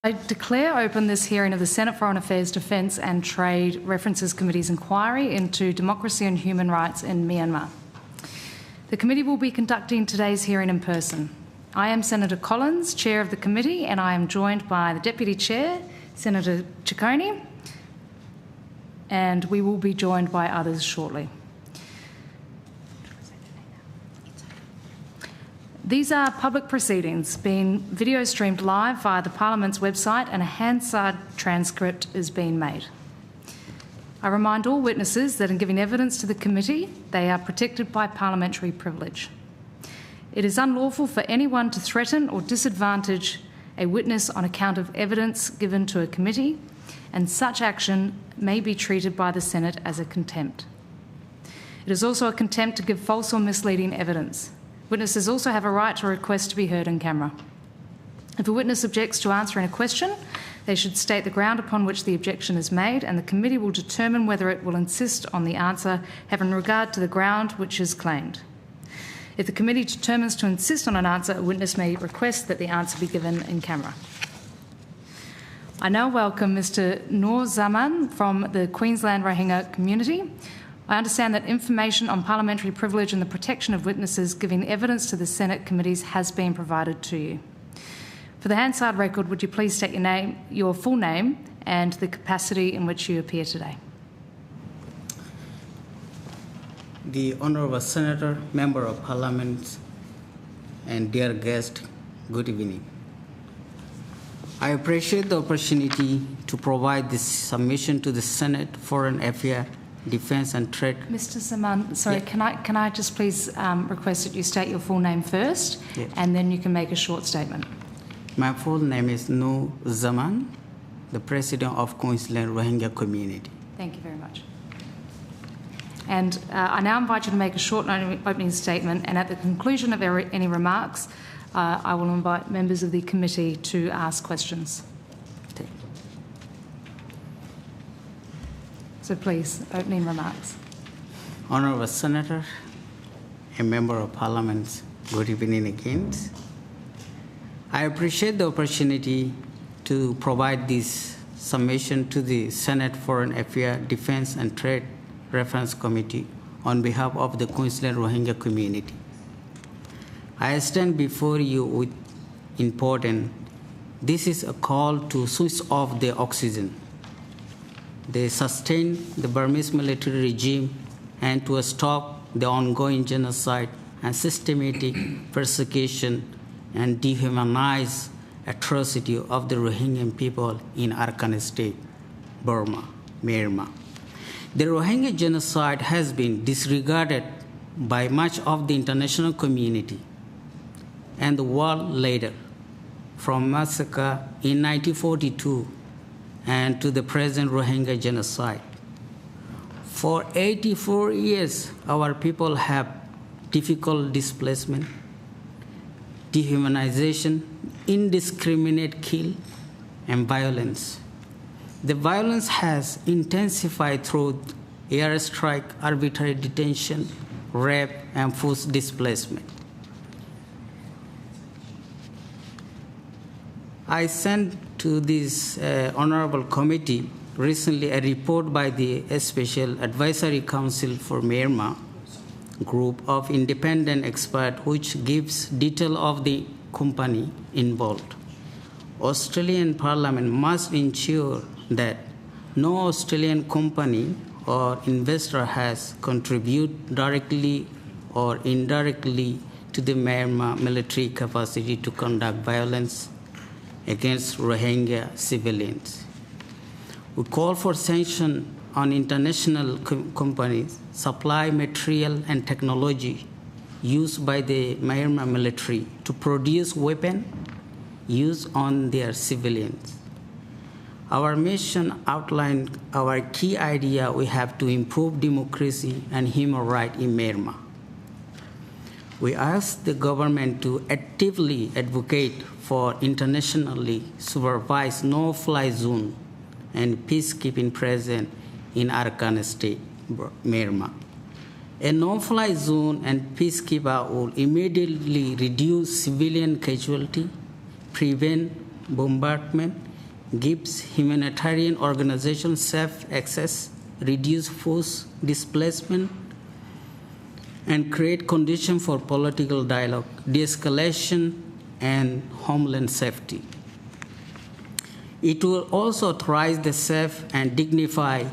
I declare open this hearing of the Senate Foreign Affairs, Defence and Trade References Committee's inquiry into democracy and human rights in Myanmar. The committee will be conducting today's hearing in person. I am Senator Collins, Chair of the committee, and I am joined by the Deputy Chair, Senator Ciccone, and we will be joined by others shortly. These are public proceedings being video streamed live via the Parliament's website, and a Hansard transcript is being made. I remind all witnesses that in giving evidence to the committee, they are protected by parliamentary privilege. It is unlawful for anyone to threaten or disadvantage a witness on account of evidence given to a committee, and such action may be treated by the Senate as a contempt. It is also a contempt to give false or misleading evidence. Witnesses also have a right to request to be heard in camera. If a witness objects to answering a question, they should state the ground upon which the objection is made, and the committee will determine whether it will insist on the answer having regard to the ground which is claimed. If the committee determines to insist on an answer, a witness may request that the answer be given in camera. I now welcome Mr. Noor Zaman from the Queensland Rohingya community. I understand that information on parliamentary privilege and the protection of witnesses giving evidence to the Senate committees has been provided to you. For the Hansard record, would you please state your name, your full name, and the capacity in which you appear today? The Honourable Senator, Member of Parliament, and dear guest, good evening. I appreciate the opportunity to provide this submission to the Senate Foreign Affairs, Defence and Trade. Mr. Zaman, sorry, yeah. Can I just please request that you state your full name first, yeah, and then you can make a short statement. My full name is Noor Zaman, the President of Queensland Rohingya community. Thank you very much. And I now invite you to make a short opening statement, and at the conclusion of any remarks, I will invite members of the committee to ask questions. So please, opening remarks. Honourable Senator, a Member of Parliament, good evening again. I appreciate the opportunity to provide this submission to the Senate Foreign Affairs, Defence and Trade Reference Committee on behalf of the Queensland Rohingya community. I stand before you with important. This is a call to switch off the oxygen. They sustain the Burmese military regime and to stop the ongoing genocide and systematic persecution and dehumanize atrocity of the Rohingya people in Arakan State, Burma, Myanmar. The Rohingya genocide has been disregarded by much of the international community and the world later, from massacre in 1942 and to the present Rohingya genocide. For 84 years, our people have difficult displacement, dehumanization, indiscriminate kill, and violence. The violence has intensified through airstrike, arbitrary detention, rape, and forced displacement. I sent to this honorable committee recently a report by the Special Advisory Council for Myanmar group of independent experts which gives detail of the company involved. Australian Parliament must ensure that no Australian company or investor has contributed directly or indirectly to the Myanmar military capacity to conduct violence against Rohingya civilians. We call for sanctions on international companies, supply material and technology used by the Myanmar military to produce weapons used on their civilians. Our mission outlined our key idea: we have to improve democracy and human rights in Myanmar. We ask the government to actively advocate for internationally supervised no-fly zone and peacekeeping presence in Arakan State, Myanmar. A no-fly zone and peacekeeper will immediately reduce civilian casualty, prevent bombardment, gives humanitarian organizations safe access, reduce forced displacement, and create conditions for political dialogue, de-escalation, and homeland safety. It will also authorize the safe and dignified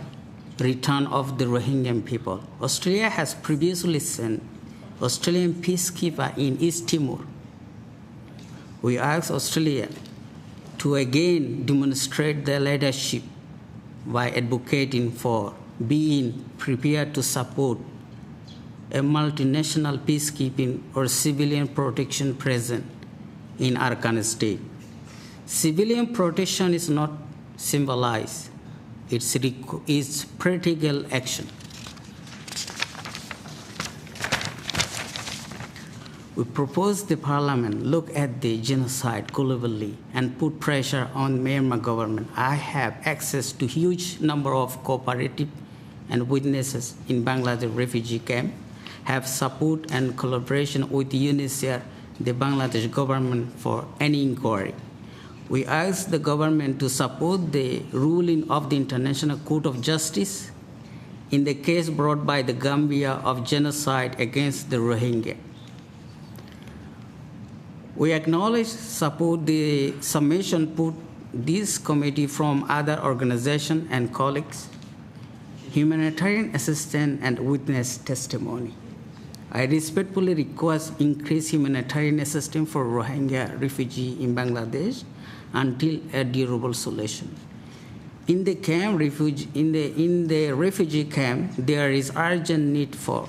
return of the Rohingya people. Australia has previously sent Australian peacekeepers in East Timor. We ask Australia to again demonstrate their leadership by advocating for being prepared to support a multinational peacekeeping or civilian protection present in Arkan State. Civilian protection is not symbolized, it's practical action. We propose the Parliament look at the genocide globally and put pressure on Myanmar government. I have access to huge number of cooperative and witnesses in Bangladesh refugee camp, have support and collaboration with UNHCR, the Bangladesh government for any inquiry. We ask the government to support the ruling of the International Court of Justice in the case brought by the Gambia of genocide against the Rohingya. We acknowledge, support the submission put this committee from other organizations and colleagues, humanitarian assistance and witness testimony. I respectfully request increased humanitarian assistance for Rohingya refugees in Bangladesh until a durable solution. In the refugee camp, there is urgent need for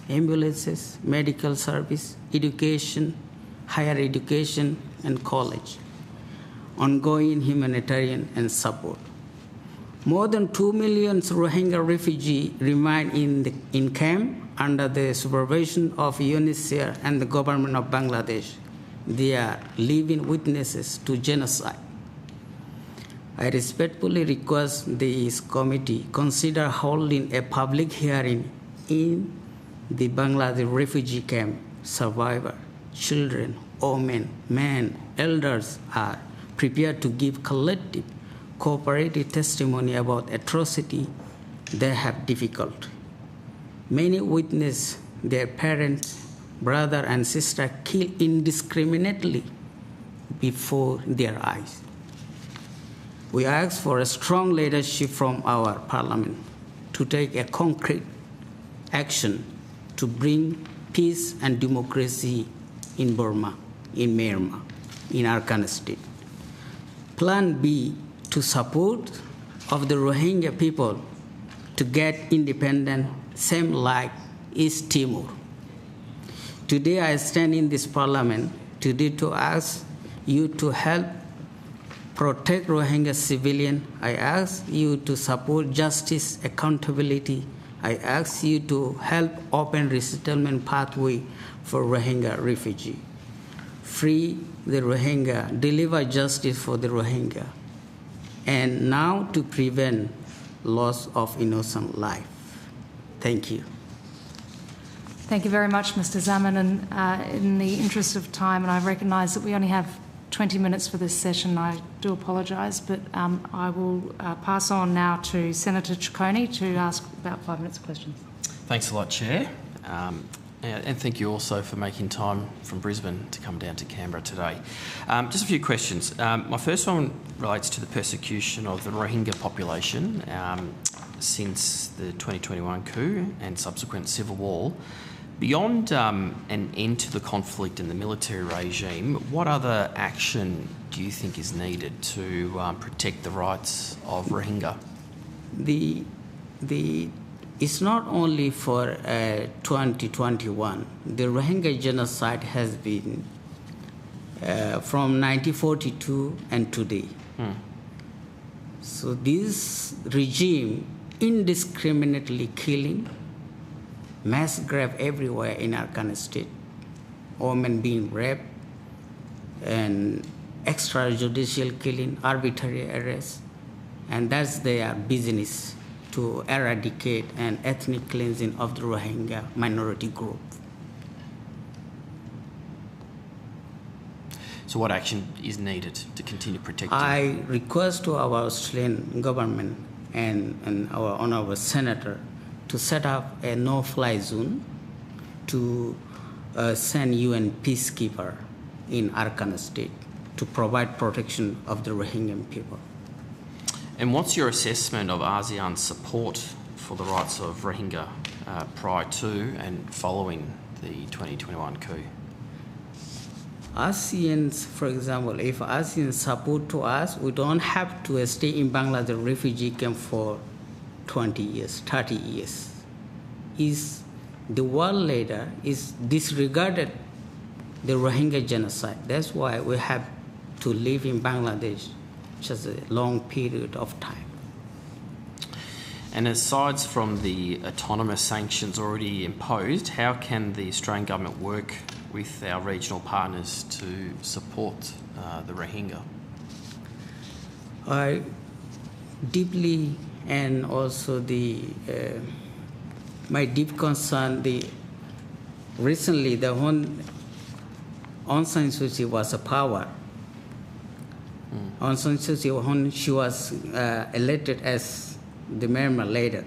ambulances, medical service, education, higher education, and college, ongoing humanitarian and support. More than 2 million Rohingya refugees remain in camp under the supervision of UNHCR and the government of Bangladesh. They are living witnesses to genocide. I respectfully request this committee consider holding a public hearing in the Bangladesh refugee camp. Survivors, children, women, men, elders are prepared to give collective, cooperative testimony about atrocity they have difficult. Many witness their parents, brother and sister killed indiscriminately before their eyes. We ask for a strong leadership from our Parliament to take a concrete action to bring peace and democracy in Burma, in Myanmar, in Arkan State. Plan B, to support of the Rohingya people to get independent, same like East Timor. Today I stand in this Parliament today to ask you to help protect Rohingya civilians. I ask you to support justice, accountability. I ask you to help open resettlement pathway for Rohingya refugees. Free the Rohingya, deliver justice for the Rohingya, and now to prevent loss of innocent life. Thank you. Thank you very much, Mr. Zaman. And in the interest of time, and I recognise that we only have 20 minutes for this session, I do apologise, but I will pass on now to Senator Ciccone to ask about 5 minutes of questions. Thanks a lot, Chair. And thank you also for making time from Brisbane to come down to Canberra today. Just a few questions. My first one relates to the persecution of the Rohingya population since the 2021 coup and subsequent civil war. Beyond an end to the conflict and the military regime, what other action do you think is needed to protect the rights of Rohingya? It's not only for 2021. The Rohingya genocide has been from 1942 and today. So this regime indiscriminately killing, mass grave everywhere in Arkan State, women being raped, and extrajudicial killing, arbitrary arrest, and that's their business, to eradicate an ethnic cleansing of the Rohingya minority group. So what action is needed to continue protecting? I request to our Australian government and our honourable senator to set up a no-fly zone to send UN peacekeeper in Arakan State to provide protection of the Rohingya people. And what's your assessment of ASEAN's support for the rights of Rohingya prior to and following the 2021 coup? ASEAN's, for example, if ASEAN support to us, we don't have to stay in Bangladesh refugee camp for 20 years, 30 years. Is the world leader is disregarded the Rohingya genocide. That's why we have to live in Bangladesh just a long period of time. And aside from the autonomous sanctions already imposed, how can the Australian government work with our regional partners to support the Rohingya? I deeply, and also my deep concern, recently the Aung San Suu Kyi was a power. Aung San Suu Kyi, when she was elected as the Myanmar leader,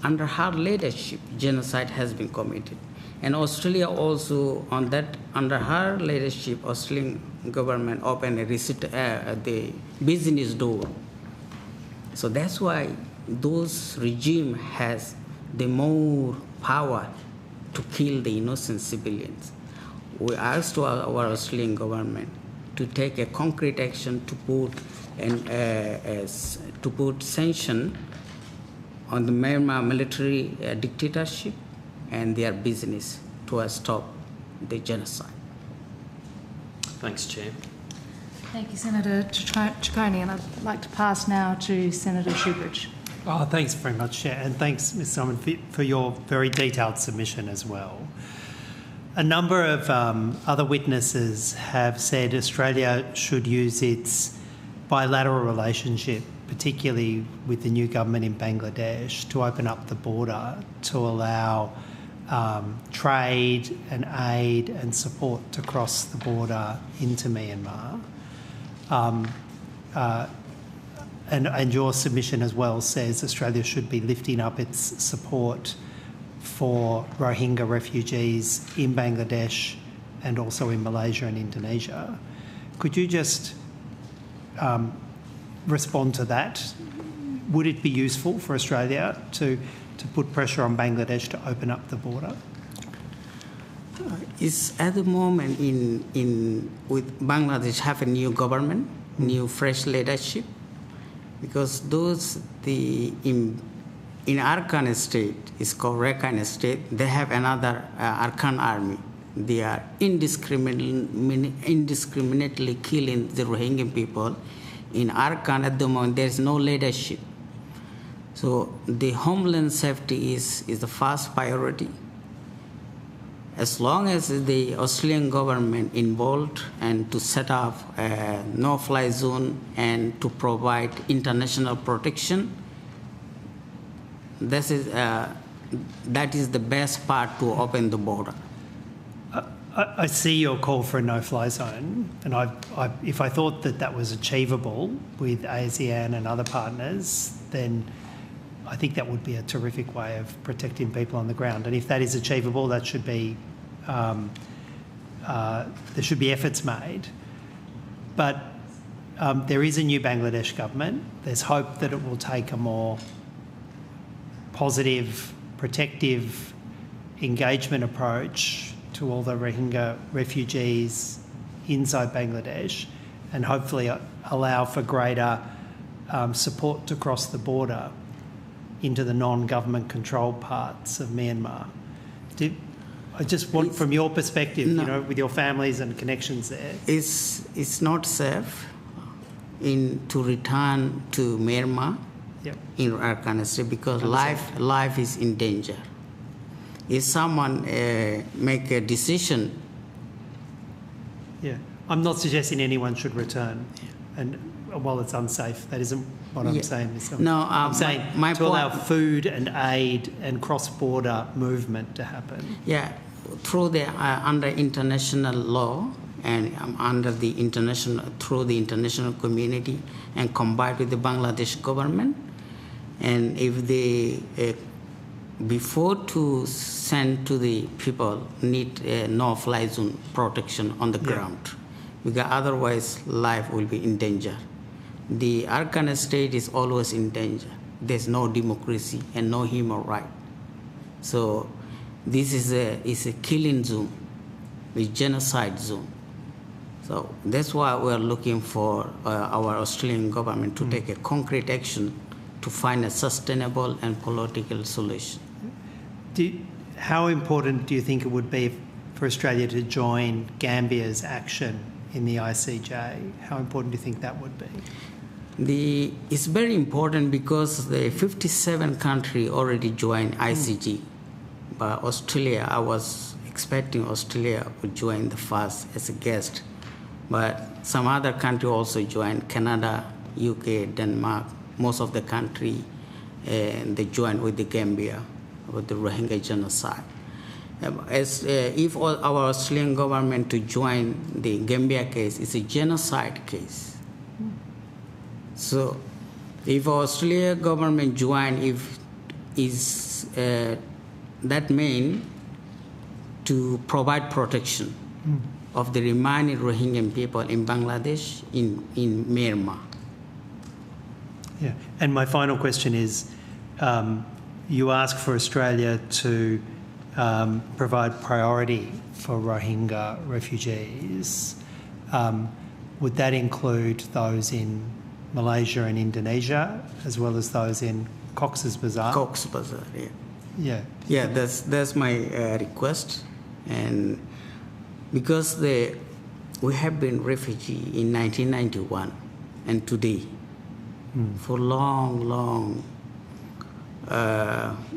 under her leadership, genocide has been committed. And Australia also, under her leadership, Australian government opened the business door. So that's why those regime has the more power to kill the innocent civilians. We asked to our Australian government to take a concrete action to put sanction on the Myanmar military dictatorship and their business to stop the genocide. Thanks, Chair. Thank you, Senator Ciccone, and I'd like to pass now to Senator Shoebridge. Oh, thanks very much, Chair, and thanks, Ms. Simon, for your very detailed submission as well. A number of other witnesses have said Australia should use its bilateral relationship, particularly with the new government in Bangladesh, to open up the border to allow trade and aid and support to cross the border into Myanmar. And your submission as well says Australia should be lifting up its support for Rohingya refugees in Bangladesh and also in Malaysia and Indonesia. Could you just respond to that? Would it be useful for Australia to put pressure on Bangladesh to open up the border? Is at the moment with Bangladesh have a new government, new fresh leadership, because in Arakan State, it's called Rakhine State, they have another Arakan army. They are indiscriminately killing the Rohingya people. In Arakan at the moment, there is no leadership. So the homeland safety is the first priority. As long as the Australian government involved and to set up a no-fly zone and to provide international protection, that is the best part to open the border. I see your call for a no-fly zone, and if I thought that was achievable with ASEAN and other partners, then I think that would be a terrific way of protecting people on the ground. And if that is achievable, that should be there should be efforts made. But there is a new Bangladesh government. There's hope that it will take a more positive, protective engagement approach to all the Rohingya refugees inside Bangladesh, and hopefully allow for greater support to cross the border into the non-government controlled parts of Myanmar. I just want, from your perspective, no, with your families and connections there. It's not safe to return to Myanmar. Yep. In Arakan State, because life is in danger. If someone make a decision, I'm not suggesting anyone should return, and while it's unsafe, that isn't what I'm saying. I'm saying to allow food and aid and cross-border movement to happen. Yeah, through the under international law, and under the international, through the international community, and combined with the Bangladesh government. And if they, before to send to the people, need a no-fly zone protection on the ground, because otherwise life will be in danger. The Arkan state is always in danger. There's no democracy and no human right. So this is a killing zone, a genocide zone. So that's why we're looking for our Australian government to take a concrete action to find a sustainable and political solution. How important do you think it would be for Australia to join Gambia's action in the ICJ? How important do you think that would be? It's very important because the 57 countries already joined ICJ. But Australia, I was expecting Australia would join the first as a guest. But some other countries also joined, Canada, UK, Denmark, most of the country, they joined with the Gambia, with the Rohingya genocide. If our Australian government to join the Gambia case, it's a genocide case. So if our Australian government join, that means to provide protection of the remaining Rohingya people in Bangladesh, in Myanmar. Yeah, and my final question is, you ask for Australia to provide priority for Rohingya refugees. Would that include those in Malaysia and Indonesia, as well as those in Cox's Bazar? Cox's Bazar, yeah. Yeah. Yeah, that's my request. And because we have been refugee in 1991 and today, for long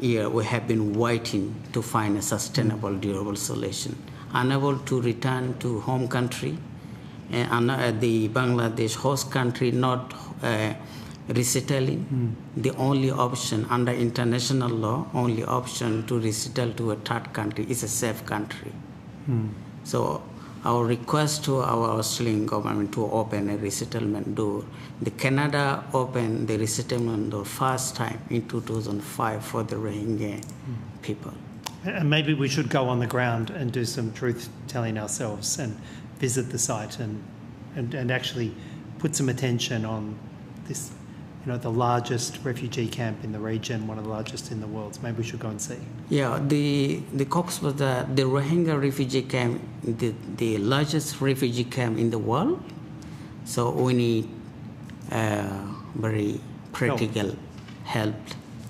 year we have been waiting to find a sustainable, durable solution. Unable to return to home country, and the Bangladesh host country not resettling. The only option under international law, only option to resettle to a third country is a safe country. So our request to our Australian government to open a resettlement door. The Canada opened the resettlement door first time in 2005 for the Rohingya people. And maybe we should go on the ground and do some truth-telling ourselves and visit the site and actually put some attention on this, the largest refugee camp in the region, one of the largest in the world. So maybe we should go and see. Yeah, the Cox's Bazar, the Rohingya refugee camp, the largest refugee camp in the world. So we need very practical help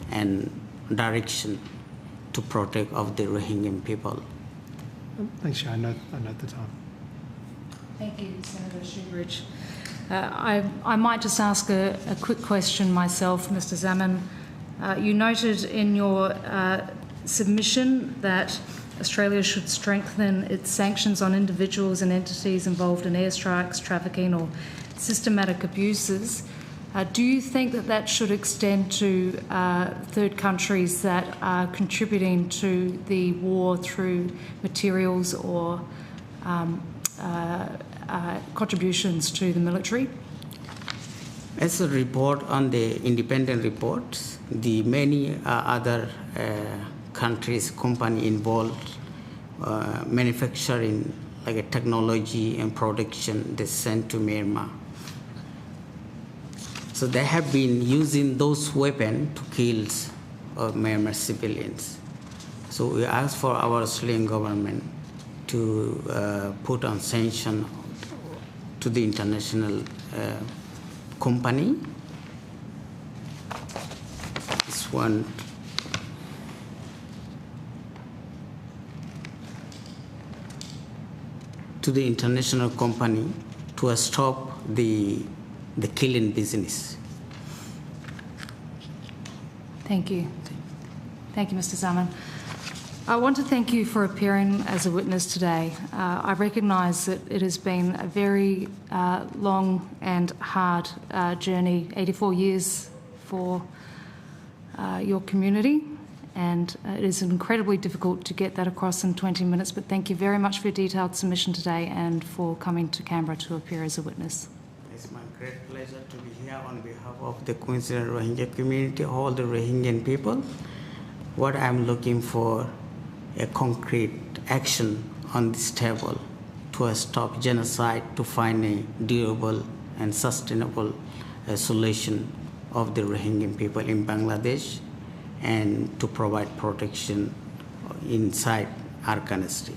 and direction to protect of the Rohingya people. Thanks, Shah. I note the time. Thank you, Senator Shoebridge. I might just ask a quick question myself, Mr. Zaman. You noted in your submission that Australia should strengthen its sanctions on individuals and entities involved in airstrikes, trafficking or systematic abuses. Do you think that should extend to third countries that are contributing to the war through materials or contributions to the military? As a report on the independent reports, the many other countries, company involved, manufacturing like a technology and production, they sent to Myanmar. So they have been using those weapons to kill Myanmar civilians. So we asked for our Australian government to put on sanction to the international company. This one. To the international company to stop the killing business. Thank you. Thank you, Mr. Zaman. I want to thank you for appearing as a witness today. I recognise that it has been a very long and hard journey, 84 years for your community, and it is incredibly difficult to get that across in 20 minutes, but thank you very much for your detailed submission today and for coming to Canberra to appear as a witness. It's my great pleasure to be here on behalf of the Queensland Rohingya community, all the Rohingyan people. What I'm looking for, a concrete action on this table to stop genocide, to find a durable and sustainable solution of the Rohingya people in Bangladesh, and to provide protection inside our country.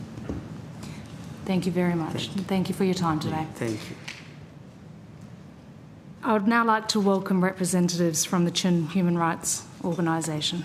Thank you very much. Thank you for your time today. Thank you. I would now like to welcome representatives from the Chin Human Rights Organisation.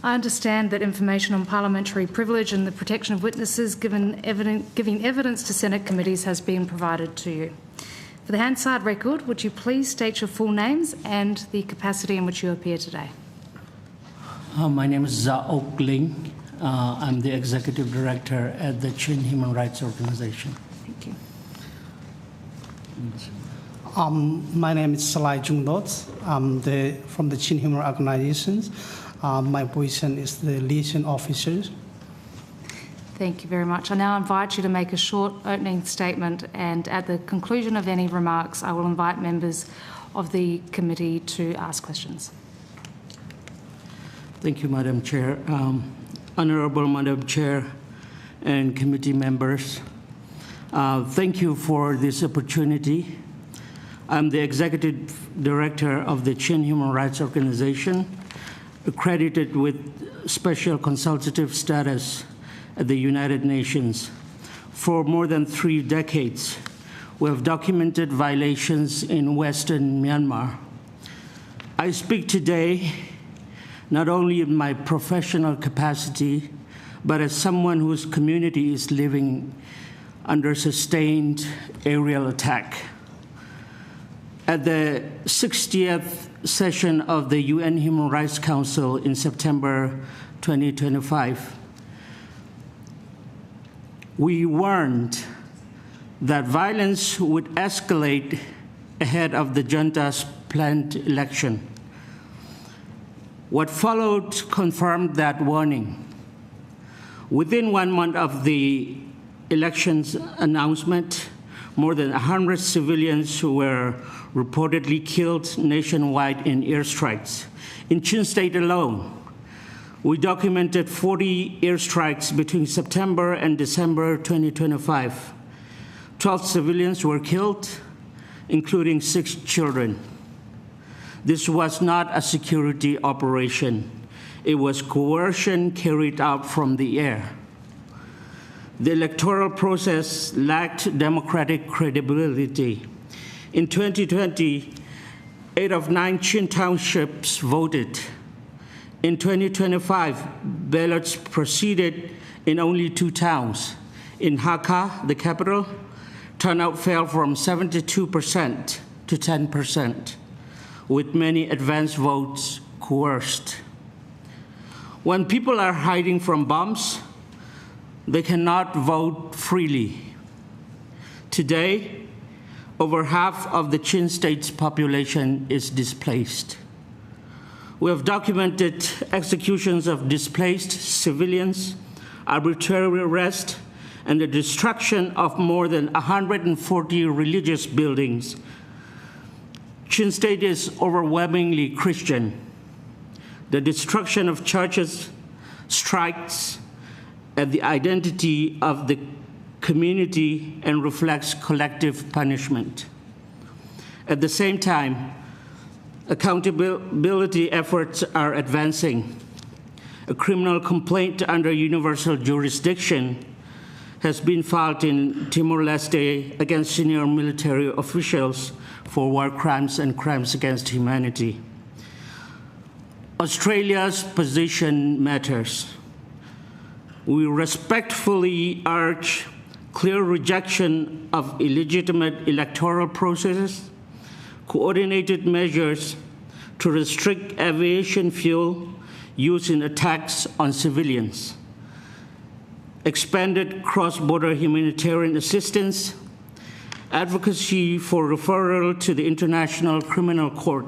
I understand that information on parliamentary privilege and the protection of witnesses giving evidence to Senate committees has been provided to you. For the Hansard record, would you please state your full names and the capacity in which you appear today? My name is Za-Ok Ling. I'm the Executive Director at the Chin Human Rights Organization. Thank you. My name is Salai Jungdot. I'm from the Chin Human Rights Organizations. My position is the liaison officer. Thank you very much. I now invite you to make a short opening statement, and at the conclusion of any remarks, I will invite members of the committee to ask questions. Thank you, Madam Chair. Honorable Madam Chair and committee members, thank you for this opportunity. I'm the Executive Director of the Chin Human Rights Organization, accredited with special consultative status at the United Nations. For more than 3 decades, we have documented violations in Western Myanmar. I speak today not only in my professional capacity, but as someone whose community is living under sustained aerial attack. At the 60th session of the UN Human Rights Council in September 2025, we warned that violence would escalate ahead of the junta's planned election. What followed confirmed that warning. Within 1 month of the election's announcement, more than 100 civilians were reportedly killed nationwide in airstrikes. In Chin State alone, we documented 40 airstrikes between September and December 2025. 12 civilians were killed, including 6 children. This was not a security operation. It was coercion carried out from the air. The electoral process lacked democratic credibility. In 2020, 8 of 9 Chin townships voted. In 2025, ballots proceeded in only 2 towns. In Hakka, the capital, turnout fell from 72% to 10%, with many advance votes coerced. When people are hiding from bombs, they cannot vote freely. Today, over half of the Chin State's population is displaced. We have documented executions of displaced civilians, arbitrary arrest, and the destruction of more than 140 religious buildings. Chin State is overwhelmingly Christian. The destruction of churches strikes at the identity of the community and reflects collective punishment. At the same time, accountability efforts are advancing. A criminal complaint under universal jurisdiction has been filed in Timor-Leste against senior military officials for war crimes and crimes against humanity. Australia's position matters. We respectfully urge clear rejection of illegitimate electoral processes, coordinated measures to restrict aviation fuel used in attacks on civilians, expanded cross-border humanitarian assistance, advocacy for referral to the International Criminal Court,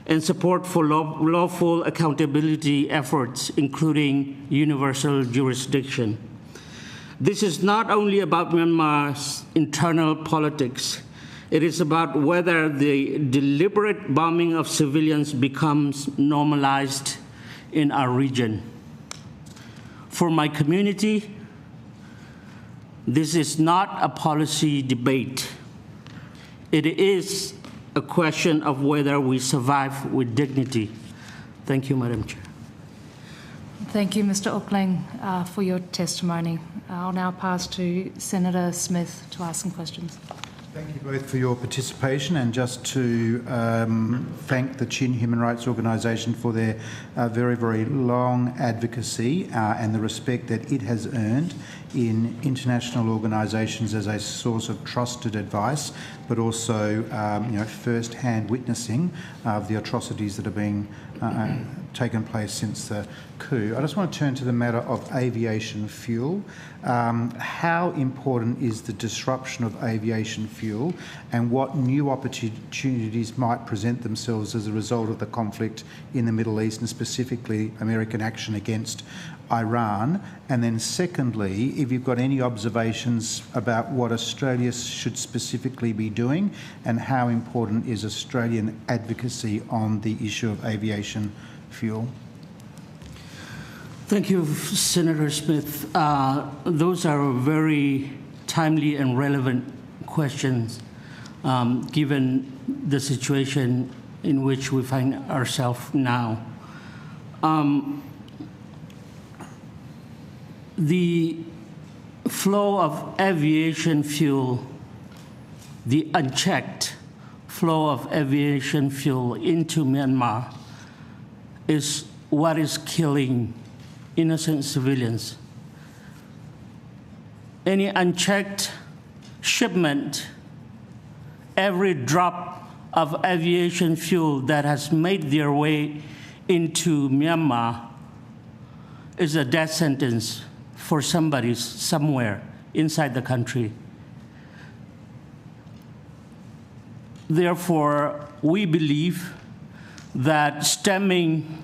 and support for lawful accountability efforts, including universal jurisdiction. This is not only about Myanmar's internal politics. It is about whether the deliberate bombing of civilians becomes normalized in our region. For my community, this is not a policy debate. It is a question of whether we survive with dignity. Thank you, Madam Chair. Thank you, Mr. Auckland, for your testimony. I'll now pass to Senator Smith to ask some questions. Thank you both for your participation, and just to thank the Chin Human Rights Organisation for their very, very long advocacy and the respect that it has earned in international organisations as a source of trusted advice, but also first-hand witnessing of the atrocities that are being taken place since the coup. I just want to turn to the matter of aviation fuel. How important is the disruption of aviation fuel, and what new opportunities might present themselves as a result of the conflict in the Middle East, and specifically American action against Iran? And then secondly, if you've got any observations about what Australia should specifically be doing, and how important is Australian advocacy on the issue of aviation fuel? Thank you, Senator Smith. Those are very timely and relevant questions, given the situation in which we find ourselves now. The flow of aviation fuel, the unchecked flow of aviation fuel into Myanmar, is what is killing innocent civilians. Any unchecked shipment, every drop of aviation fuel that has made their way into Myanmar is a death sentence for somebody somewhere inside the country. Therefore, we believe that stemming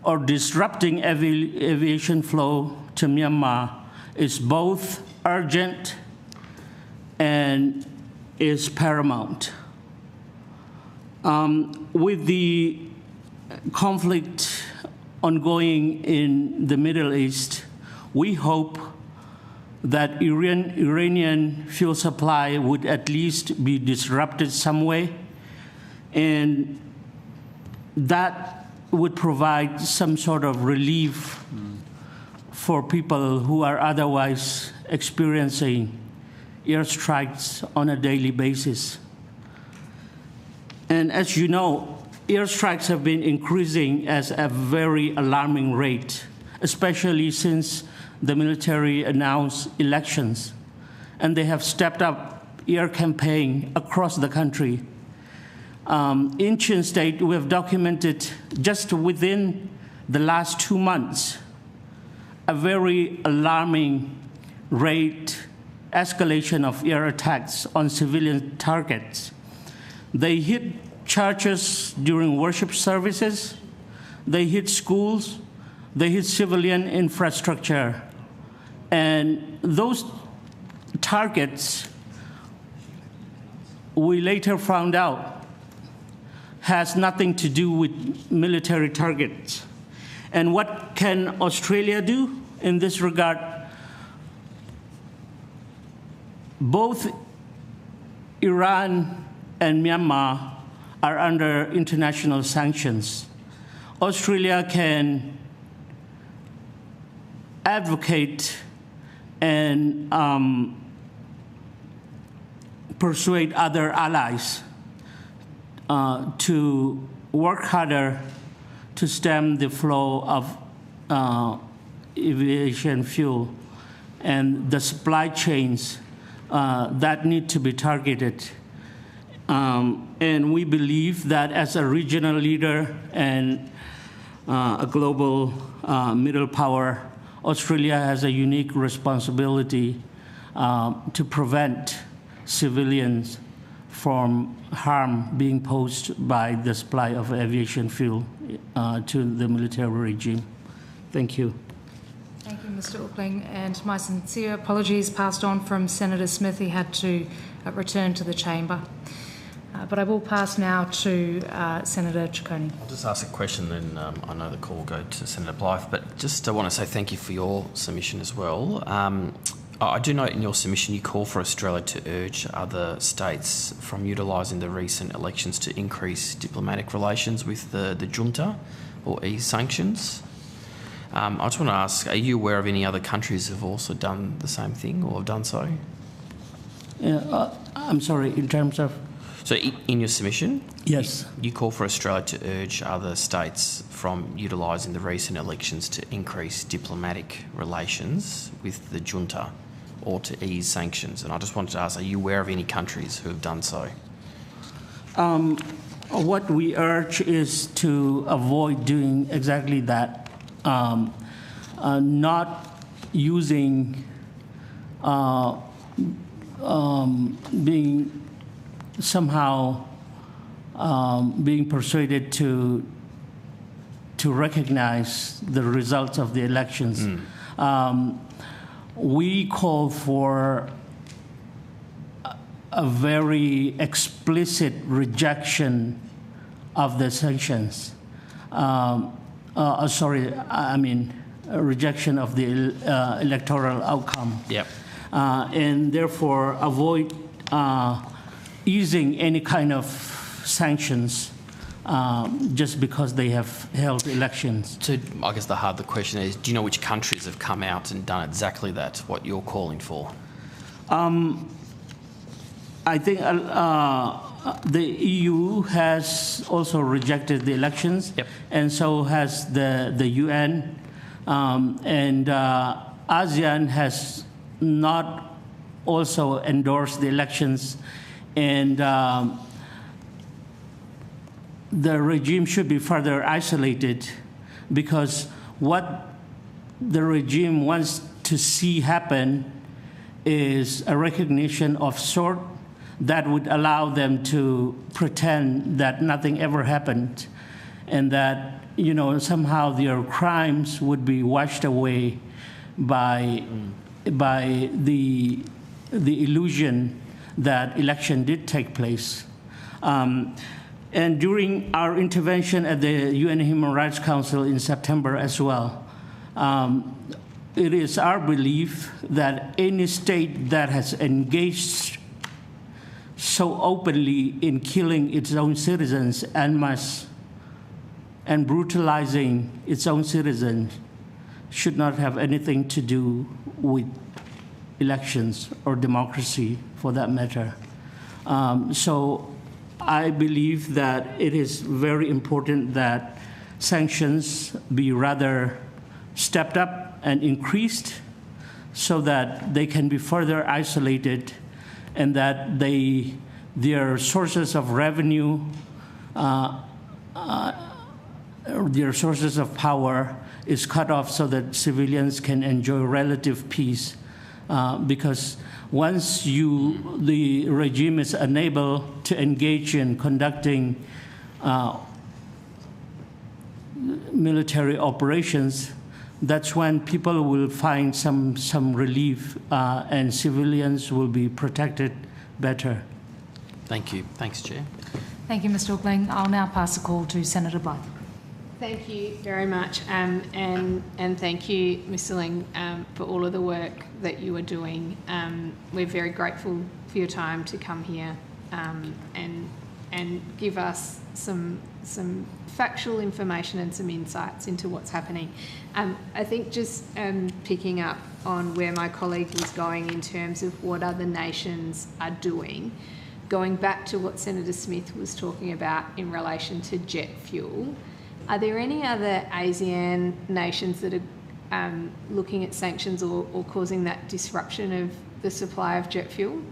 or disrupting aviation flow to Myanmar is both urgent and is paramount. With the conflict ongoing in the Middle East, we hope that Iranian fuel supply would at least be disrupted some way, and that would provide some sort of relief for people who are otherwise experiencing airstrikes on a daily basis. And as you know, airstrikes have been increasing at a very alarming rate, especially since the military announced elections, and they have stepped up air campaign across the country. In Chin State, we have documented just within the last 2 months a very alarming rate escalation of air attacks on civilian targets. They hit churches during worship services, they hit schools, they hit civilian infrastructure. And those targets, we later found out, has nothing to do with military targets. And what can Australia do in this regard? Both Iran and Myanmar are under international sanctions. Australia can advocate and persuade other allies to work harder to stem the flow of aviation fuel and the supply chains that need to be targeted. And we believe that as a regional leader and a global middle power, Australia has a unique responsibility to prevent civilians from harm being posed by the supply of aviation fuel to the military regime. Thank you. Thank you, Mr. Ookling, and my sincere apologies passed on from Senator Smith. He had to return to the chamber. But I will pass now to Senator Ciccone. I'll just ask a question, then I know the call will go to Senator Blythe, but just want to say thank you for your submission as well. I do note in your submission you call for Australia to urge other states from utilising the recent elections to increase diplomatic relations with the junta or ease sanctions. I just want to ask, are you aware of any other countries who have also done the same thing or have done so? I'm sorry, in terms of? So in your submission, yes, you call for Australia to urge other states from utilising the recent elections to increase diplomatic relations with the junta or to ease sanctions. And I just wanted to ask, are you aware of any countries who have done so? What we urge is to avoid doing exactly that, not using, being somehow being persuaded to recognize the results of the elections. We call for a very explicit rejection of the sanctions. A rejection of the electoral outcome. Yep. And therefore avoid easing any kind of sanctions just because they have held elections. So I guess the question is, do you know which countries have come out and done exactly that, what you're calling for? I think the EU has also rejected the elections, yep, and so has the UN, and ASEAN has not also endorsed the elections, and the regime should be further isolated, because what the regime wants to see happen is a recognition of sort that would allow them to pretend that nothing ever happened, and that, you know, somehow their crimes would be washed away by the illusion that election did take place. And during our intervention at the UN Human Rights Council in September as well, it is our belief that any state that has engaged so openly in killing its own citizens en masse and brutalizing its own citizens should not have anything to do with elections or democracy, for that matter. So I believe that it is very important that sanctions be rather stepped up and increased so that they can be further isolated, and that their sources of revenue, their sources of power is cut off so that civilians can enjoy relative peace. Because once the regime is unable to engage in conducting military operations, that's when people will find some relief and civilians will be protected better. Thank you. Thanks, Chair. Thank you, Mr. Ookling. I'll now pass the call to Senator Blythe. Thank you very much, and thank you, Mr. Ling, for all of the work that you are doing. We're very grateful for your time to come here and give us some factual information and some insights into what's happening. I think just picking up on where my colleague was going in terms of what other nations are doing, going back to what Senator Smith was talking about in relation to jet fuel, are there any other ASEAN nations that are looking at sanctions or causing that disruption of the supply of jet fuel?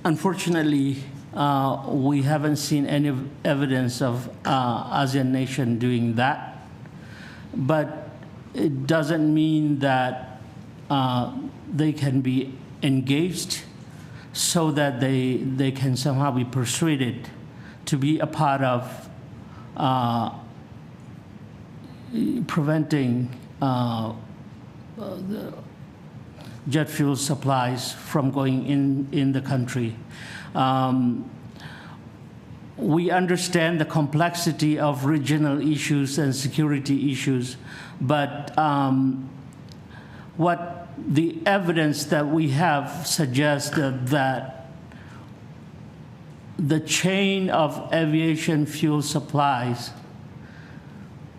Unfortunately, we haven't seen any evidence of ASEAN nation doing that, but it doesn't mean that they can be engaged so that they can somehow be persuaded to be a part of preventing the jet fuel supplies from going in the country. We understand the complexity of regional issues and security issues, but what the evidence that we have suggests that the chain of aviation fuel supplies,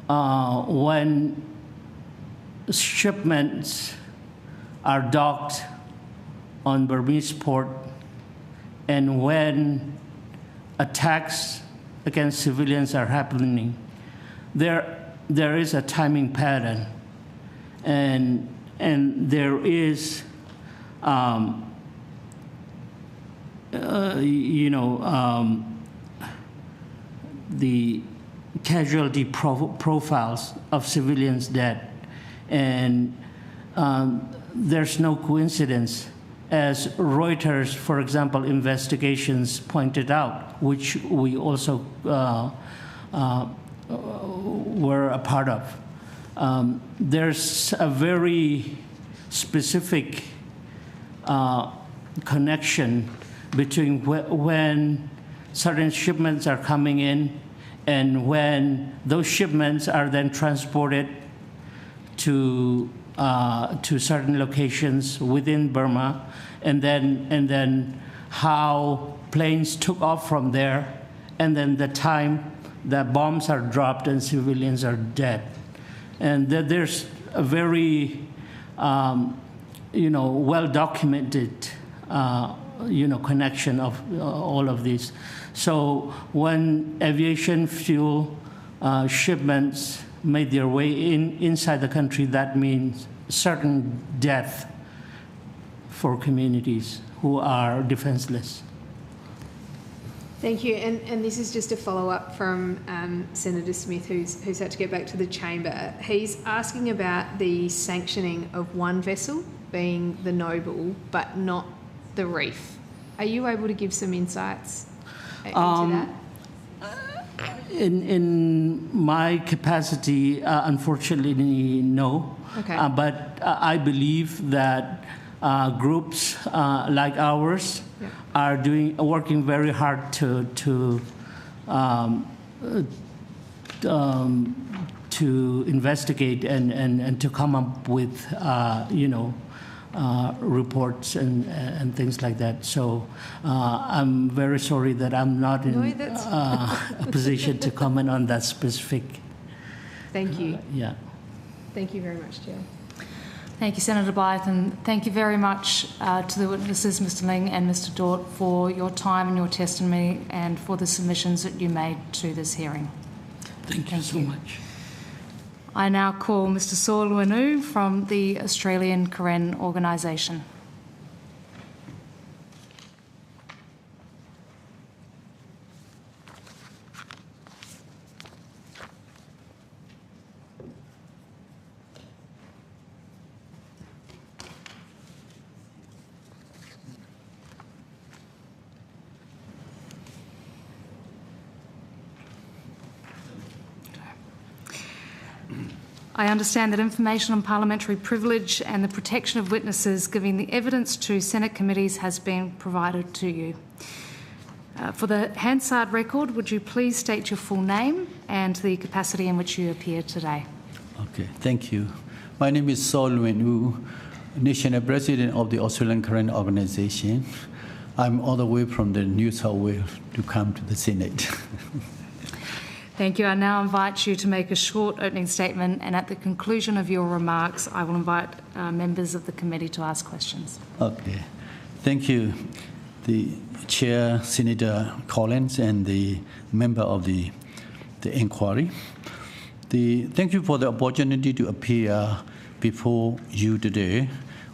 when shipments are docked on Burmese port, and when attacks against civilians are happening, there is a timing pattern, and there is the casualty profiles of civilians dead, and there's no coincidence, as Reuters, for example, investigations pointed out, which we also were a part of. There's a very specific connection between when certain shipments are coming in and when those shipments are then transported to certain locations within Burma, and then how planes took off from there, and then the time that bombs are dropped and civilians are dead. And there's a very well-documented connection of all of these. So when aviation fuel shipments made their way inside the country, that means certain death for communities who are defenseless. Thank you. And this is just a follow-up from Senator Smith, who's had to get back to the chamber. He's asking about the sanctioning of one vessel, being the Noble, but not the Reef. Are you able to give some insights into that? In my capacity, unfortunately, no. Okay. But I believe that groups like ours are working very hard to investigate and to come up with reports and things like that. So I'm very sorry that I'm not in a position to comment on that specific. Thank you. Yeah. Thank you very much, Chair. Thank you, Senator Blyth, and thank you very much to the witnesses, Mr Ling and Mr Dort, for your time and your testimony and for the submissions that you made to this hearing. Thank you so much. I now call Mr Saul Winu from the Australian Karen Organisation. I understand that information on parliamentary privilege and the protection of witnesses giving the evidence to Senate committees has been provided to you. For the Hansard record, would you please state your full name and the capacity in which you appear today? Okay, thank you. My name is Saul Wenu. National President of the Australian Current Organization. I'm all the way from the New South Wales to come to the Senate. Thank you. I now invite you to make a short opening statement, and at the conclusion of your remarks, I will invite members of the committee to ask questions. Okay. Thank you, the Chair, Senator Collins, and the member of the inquiry. Thank you for the opportunity to appear before you today.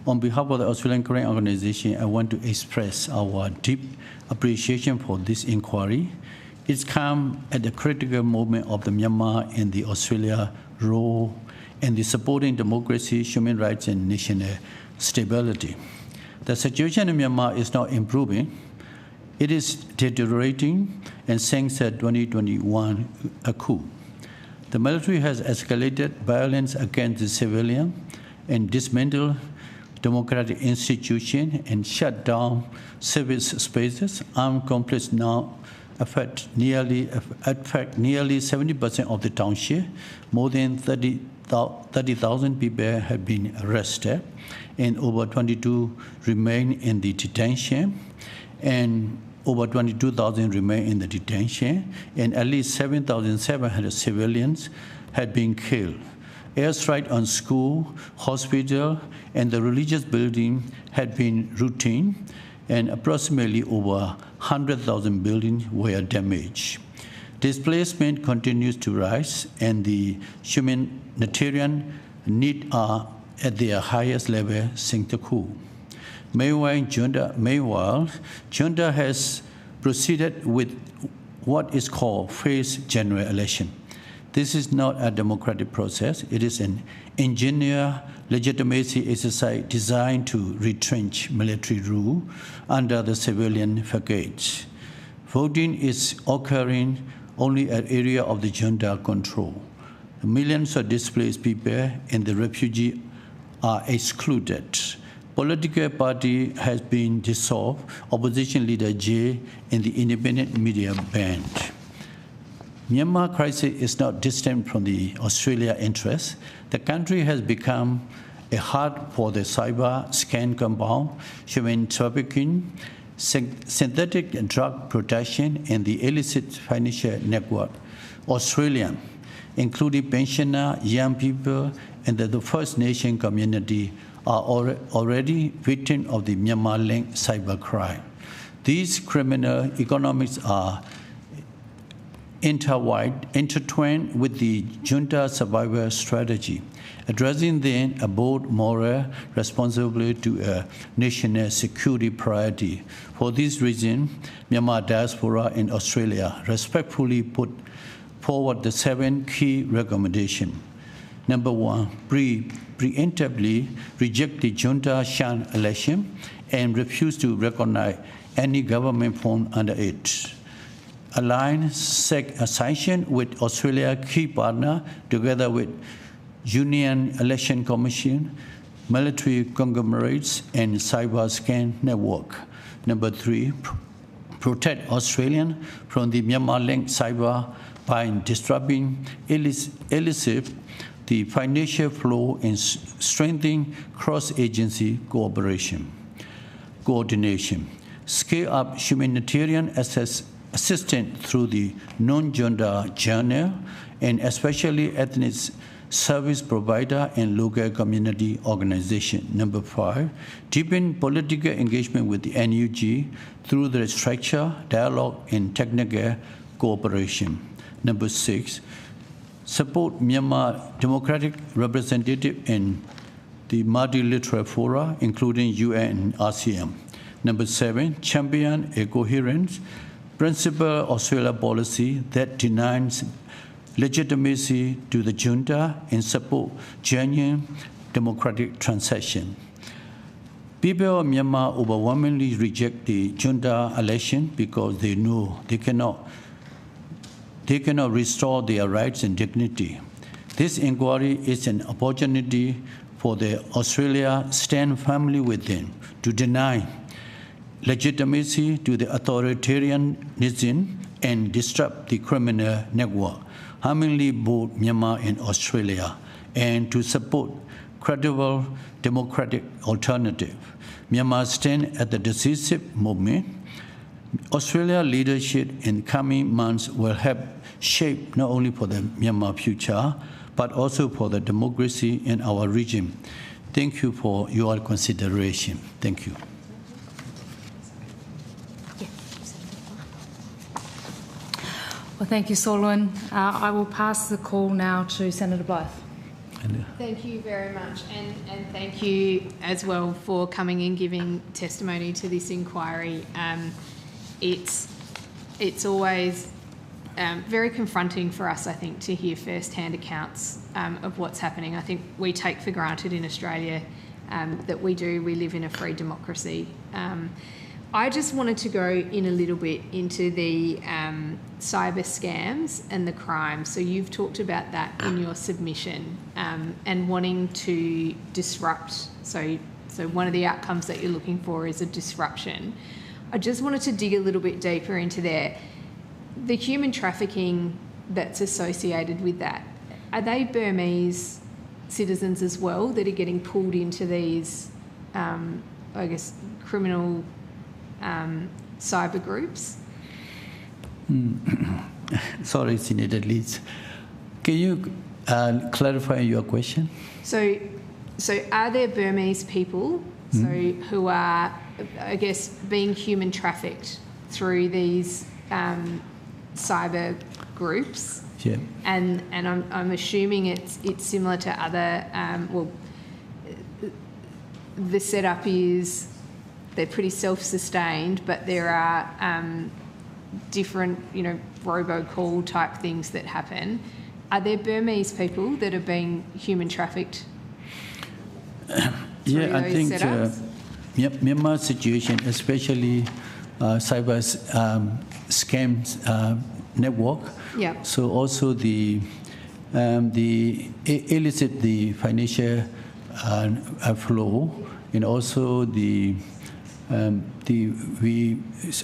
On behalf of the Australian Current Organization, I want to express our deep appreciation for this inquiry. It's come at a critical moment of the Myanmar and the Australia role in the supporting democracy, human rights, and national stability. The situation in Myanmar is not improving. It is deteriorating, and since the 2021 coup, the military has escalated violence against the civilian and dismantled democratic institutions and shut down civil spaces. Armed conflicts now affect nearly 70% of the township. More than 30,000 people have been arrested, and over 22 remain in the detention, and over 22,000 remain in the detention, and at least 7,700 civilians had been killed. Airstrikes on school, hospital, and the religious building had been routine, and approximately over 100,000 buildings were damaged. Displacement continues to rise, and the humanitarian needs are at their highest level since the coup. Meanwhile, junta has proceeded with what is called phased general election. This is not a democratic process. It is an engineered legitimacy exercise designed to retrench military rule under the civilian facades. Voting is occurring only at area of the junta control. Millions of displaced people and the refugees are excluded. Political party has been dissolved, opposition leader jailed, and the independent media banned. Myanmar crisis is not distant from the Australia interest. The country has become a hub for the cyber scan compound, human trafficking, synthetic drug production, and the illicit financial network. Australians, including pensioners, young people, and the First Nation community, are already victims of the Myanmar-linked cybercrime. These criminal economics are intertwined with the junta survival strategy, addressing them a bold moral responsibility to a national security priority. For this reason, Myanmar diaspora in Australia respectfully put forward the 7 key recommendations. Number 1, preemptively reject the junta Shan election and refuse to recognize any government formed under it. Align sanction with Australia key partner together with Union Election Commission, military conglomerates, and cyber scan network. Number 3, protect Australians from the Myanmar-linked cyber by disrupting illicit the financial flow and strengthening cross-agency coordination. Scale up humanitarian assistance through the non-junta channel, and especially ethnic service provider and local community organization. Number 5, deepen political engagement with the NUG through the structure, dialogue, and technical cooperation. Number 6, support Myanmar democratic representative in the multilateral fora, including UN and ASEAN. Number 7, champion a coherent, principled Australia policy that denies legitimacy to the junta and support genuine democratic transition. People of Myanmar overwhelmingly reject the junta election because they know they cannot restore their rights and dignity. This inquiry is an opportunity for the Australia stand firmly with them to deny legitimacy to the authoritarianism and disrupt the criminal network, harming both Myanmar and Australia, and to support credible democratic alternative. Myanmar stands at the decisive moment. Australia's leadership in coming months will help shape not only for the Myanmar future, but also for the democracy in our region. Thank you for your consideration. Thank you. Well, thank you, Solwyn. I will pass the call now to Senator Blythe. Thank you very much, and thank you as well for coming and giving testimony to this inquiry. It's always very confronting for us, I think, to hear first-hand accounts of what's happening. I think we take for granted in Australia that we live in a free democracy. I just wanted to go in a little bit into the cyber scams and the crime. So you've talked about that in your submission and wanting to disrupt. So one of the outcomes that you're looking for is a disruption. I just wanted to dig a little bit deeper into there. The human trafficking that's associated with that, are they Burmese citizens as well that are getting pulled into these, I guess, criminal cyber groups? Sorry, Senator Leeds. Can you clarify your question? So are there Burmese people who are, I guess, being human trafficked through these cyber groups? Yeah. And I'm assuming it's similar to other. The setup is they're pretty self-sustained, but there are different, robocall type things that happen. Are there Burmese people that are being human trafficked? Yeah, I think Myanmar situation, especially cyber scams network. Yeah. So also the illicit the financial flow, and also we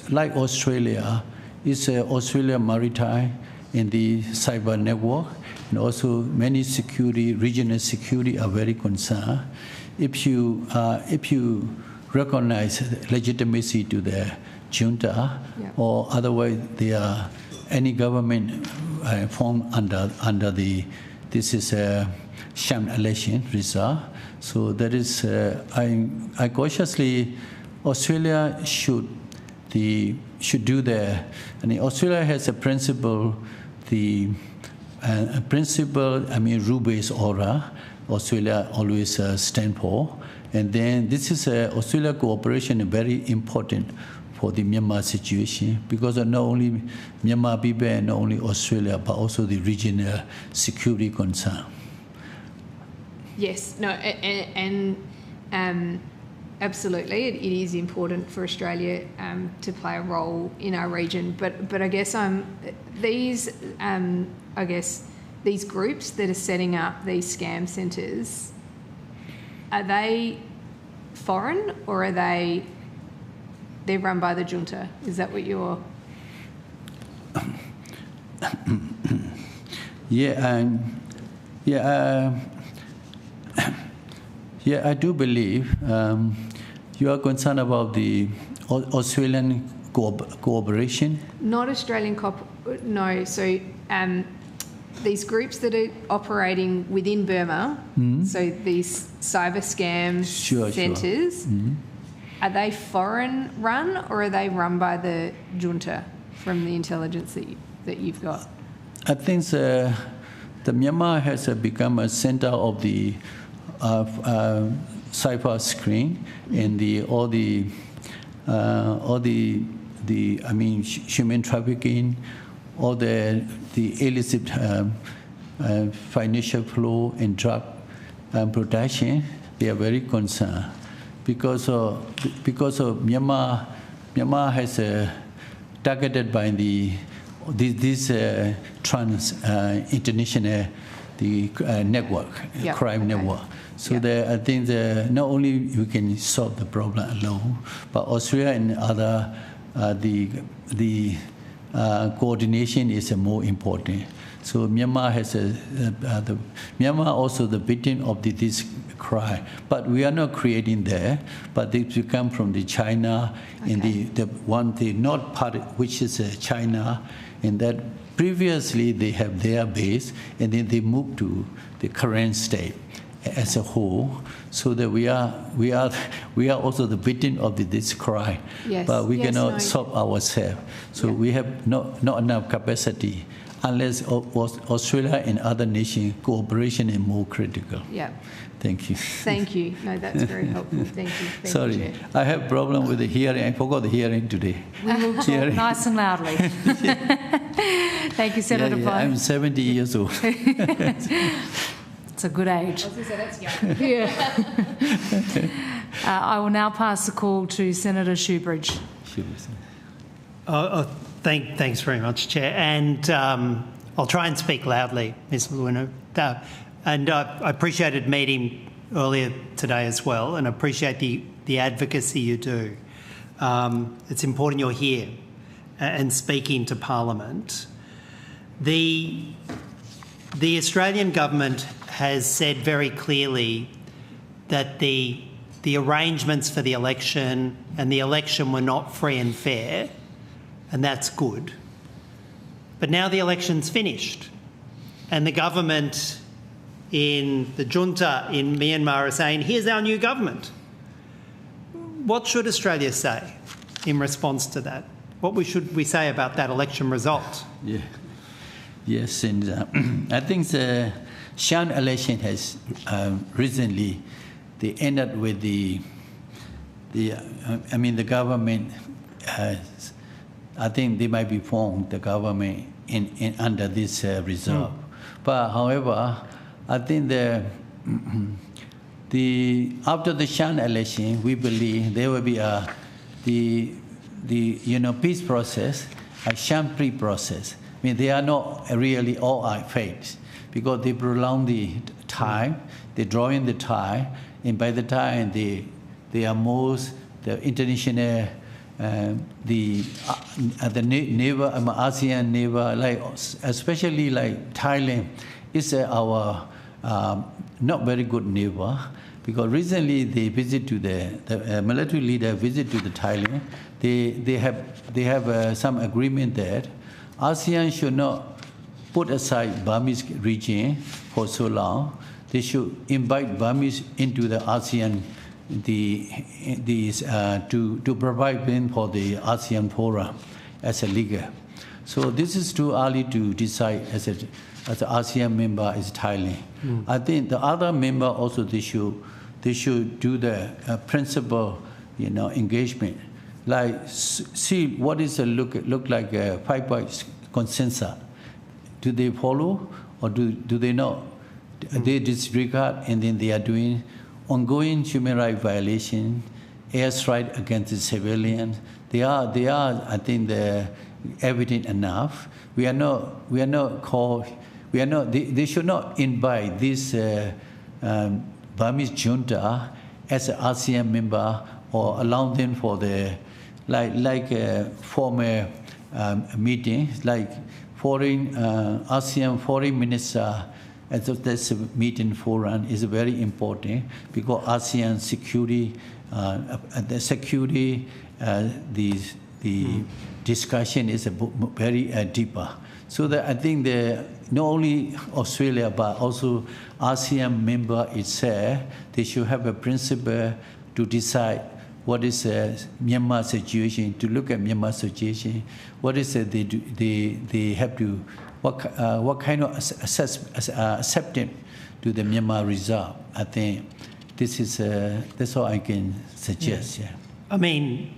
like Australia is Australia Maritime in the cyber network, and also many regional security are very concerned. If you recognize legitimacy to the junta, or otherwise they are any government formed under this is a sham election result. So that is I cautiously Australia should do the. And Australia has a principle, rule-based order. Australia always stand for, and then this is Australia cooperation very important for the Myanmar situation, because not only Myanmar people and not only Australia, but also the regional security concern. Yes, no, and absolutely, it is important for Australia to play a role in our region. But I guess these groups that are setting up these scam centres, are they foreign or are they're run by the junta? Is that what you're? I do believe you are concerned about the Australian cooperation. Not Australian no. So these groups that are operating within Burma, so these cyber scam centres, are they foreign run or are they run by the junta from the intelligence that you've got? I think the Myanmar has become a centre of the cyber screen and all the human trafficking, all the illicit financial flow and drug production. They are very concerned because of Myanmar has targeted by this international network, crime network. So I think not only we can solve the problem alone, but Australia and other the coordination is more important. So Myanmar has Myanmar also the victim of this cry. But we are not creating there, but they come from the China, Okay. and the north part, which is China, and that previously they have their base, and then they move to the current state as a whole, so that we are also the victim of this cry. Yes. But we Yes, cannot no. solve ourselves. So Yeah. we have not enough capacity unless Australia and other nations cooperation is more critical. Yeah. Thank you. Thank you. No, that's very helpful. Thank you. Thank you, Sorry, Chair. I have problem with the hearing. I forgot the hearing today. We will talk Hearing. nice and loudly. Thank you, Senator Yeah, Pye. I'm 70 years old. It's a good age. I was going to say that's young. Yeah. I will now pass the call to Senator Shoebridge. Thanks very much, Chair. And I'll try and speak loudly, Ms. Luna. And I appreciated meeting earlier today as well, and appreciate the advocacy you do. It's important you're here and speaking to Parliament. The Australian government has said very clearly that the arrangements for the election and the election were not free and fair, and that's good. But now the election's finished, and the government in the junta in Myanmar are saying, here's our new government. What should Australia say in response to that? What should we say about that election result? Yeah. Yes, and I think the Shan election has recently, they ended with the government, I think they might be formed, the government, in under this reserve. But however, I think after the Shan election, we believe there will be the peace process, a Shan-free process. I mean, they are not really all our faiths because they prolong the time, they draw in the time, and by the time they are most the international, the neighbor, ASEAN neighbor, like especially like Thailand, is our not very good neighbor because recently they visit to the military leader visit to the Thailand. They have some agreement that ASEAN should not put aside Burmese region for so long. They should invite Burmese into the ASEAN to provide them for the ASEAN forum as a leader. So this is too early to decide as an ASEAN member is Thailand. I think the other member also they should do the principal engagement. Like see what is a look like a 5-point consensus. Do they follow or do they not? They disregard and then they are doing ongoing human rights violation, airstrike against the civilians. They are I think they're evident enough. They should not invite this Burmese junta as an ASEAN member or allow them for the former meeting, like ASEAN foreign minister. As of this meeting forum is very important because ASEAN security, the discussion is very deeper. So that I think not only Australia but also ASEAN member itself, they should have a principle to decide what is Myanmar situation, to look at Myanmar situation, what is they have to, what kind of acceptance to the Myanmar result. I think this is that's all I can suggest. Yeah. I mean,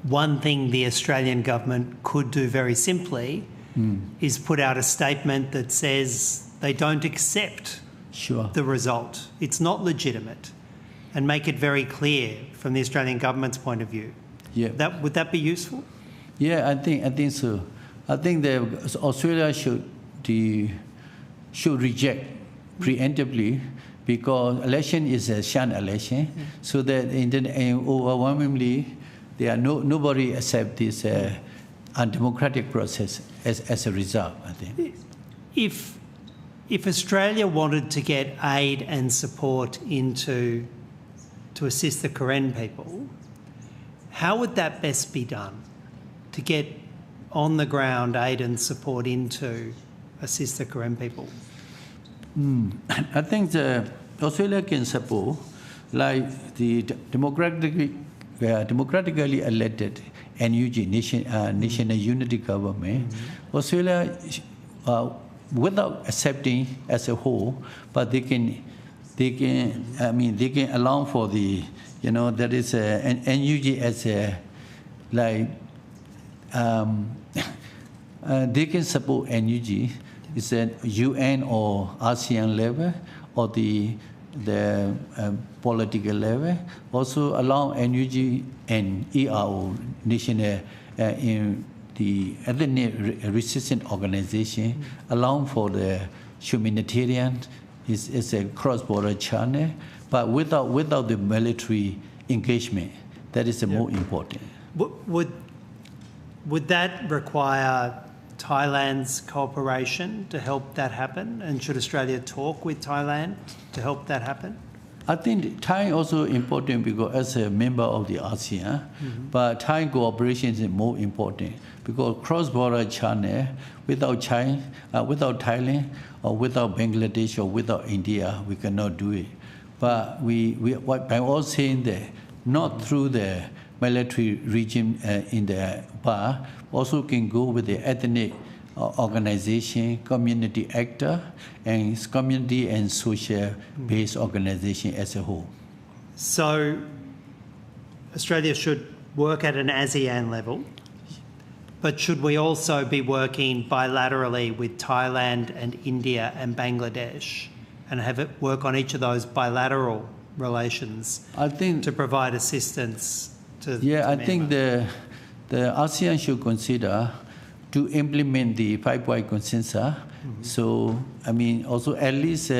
one thing the Australian government could do very simply is put out a statement that says they don't accept the result. It's not legitimate, and make it very clear from the Australian government's point of view. Yeah. Would that be useful? Yeah, I think so. I think that Australia should reject preemptively because election is a Shan election, so that overwhelmingly nobody accept this undemocratic process as a result. I think. if Australia wanted to get aid and support to assist the Karen people, how would that best be done to get on the ground aid and support to assist the Karen people? I think Australia can support, like the democratically elected NUG, National Unity Government. Australia, without accepting as a whole, but they can allow for the, that is an NUG as a, like, they can support NUG. It's at UN or ASEAN level or the political level. Also allow NUG and ERO, national in the ethnic resistance organization, allow for the humanitarian. It's a cross-border channel, but without the military engagement, that is the more important. Would that require Thailand's cooperation to help that happen? And should Australia talk with Thailand to help that happen? I think Thai also important because as a member of the ASEAN, but Thai cooperation is more important because cross-border channel without China, without Thailand, or without Bangladesh or without India, we cannot do it. But I'm all saying that not through the military regime in the bar, also can go with the ethnic organization, community actor, and community and social-based organization as a whole. So Australia should work at an ASEAN level, but should we also be working bilaterally with Thailand and India and Bangladesh and have it work on each of those bilateral relations to provide assistance to I Myanmar? think the ASEAN should consider to implement the 5-point consensus. So, also at least